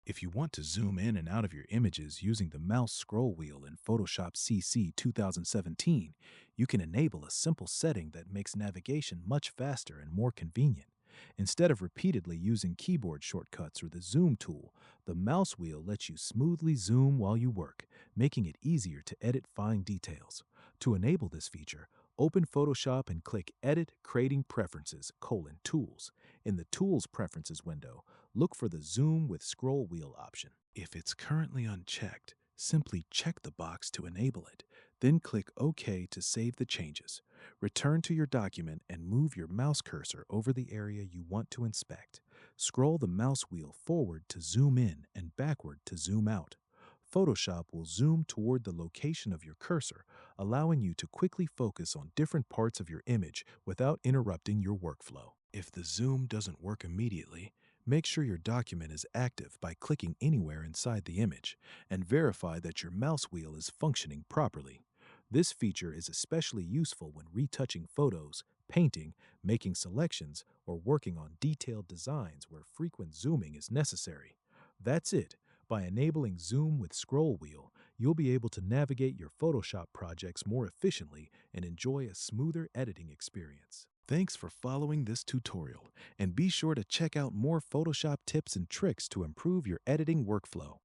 If you want to zoom in and out of your images using the mouse scroll wheel in Photoshop CC 2017, you can enable a simple setting that makes navigation much faster and more convenient. Instead of repeatedly using keyboard shortcuts or the zoom tool, the mouse wheel lets you smoothly zoom while you work, making it easier to edit fine details. To enable this feature, open Photoshop and click Edit Creating Preferences: Tools. In the Tools Preferences window, look for the Zoom with Scroll Wheel option. If it's currently unchecked, simply check the box to enable it, then click OK to save the changes. Return to your document and move your mouse cursor over the area you want to inspect. Scroll the mouse wheel forward to zoom in and backward to zoom out. Photoshop will zoom toward the location of your cursor, allowing you to quickly focus on different parts of your image without interrupting your workflow. If the zoom doesn't work immediately, make sure your document is active by clicking anywhere inside the image, and verify that your mouse wheel is functioning properly. This feature is especially useful when retouching photos, painting, making selections, or working on detailed designs where frequent zooming is necessary. That's it. By enabling Zoom with Scroll Wheel, you'll be able to navigate your Photoshop projects more efficiently and enjoy a smoother editing experience. Thanks for following this tutorial, and be sure to check out more Photoshop tips and tricks to improve your editing workflow.